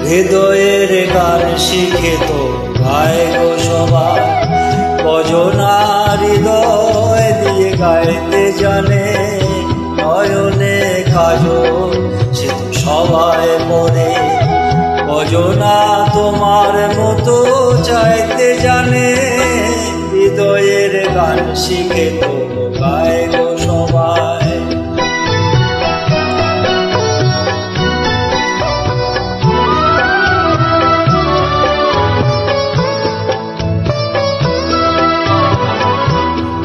হৃদয়ের গান শিখে তো গায় গো সবাই, কজনা হৃদয় দিয়ে গাইতে জানে। নয়নে কাজল সে তো সবাই পড়ে, কজনা তোমার মতো চাইতে জানে। হৃদয়ের গান শিখে তো গায় গো সবাই।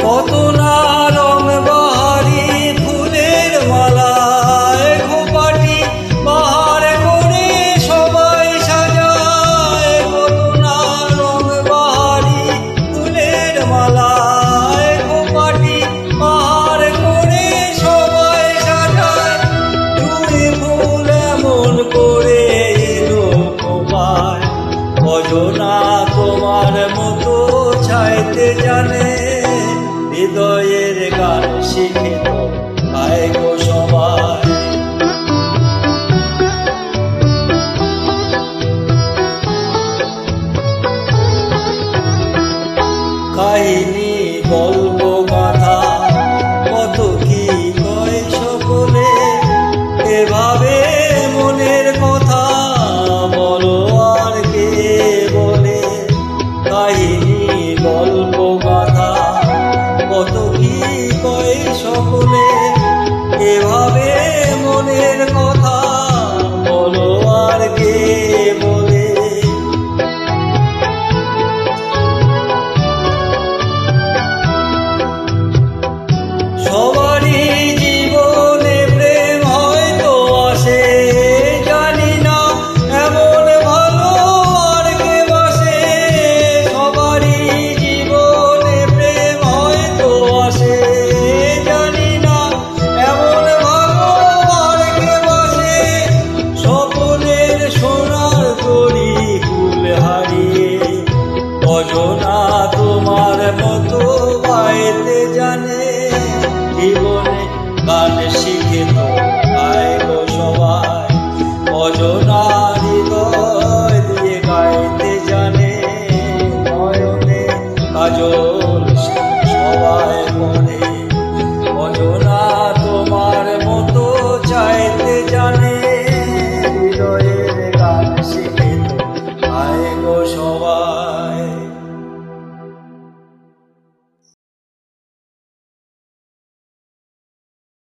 কত না রং বাহারি ফুলের মালায় খোপাটি বাহার করে সবাই সাজায়। কত না রং বাহারি ফুলের মালায় খোপাটি বাহার করে সবাই সাজায়। জুঁই ফুল এমন করে এলো খোপায়, কজনা তোমার মতো চাইতে জানে। হৃদয়ের গান শিখে তো গায় গো সবাই। কাহিনী গল্প গাথা কত কি কয় সকলে, এভাবে মনের কথা বলো আর কে বলে। কাহিনী গল্প গাথা কত কি কয় সকলে, এভাবে মনের কথা বলো আর কে বলে। সবারই জীবনে প্রেম হয়তো আসে, জানি না এমন ভালো আর কে বাসে। সবারই জীবনে প্রেম হয়তো আসে, জানি না এমন ভালো আর কে বাসে। স্বপ্নের সোনার তরি ফুল হারিয়ে, কজনা তোমার মতো গাইতে জানে। জীবনে গান শিখে তো গায় গো সবাই, কজনা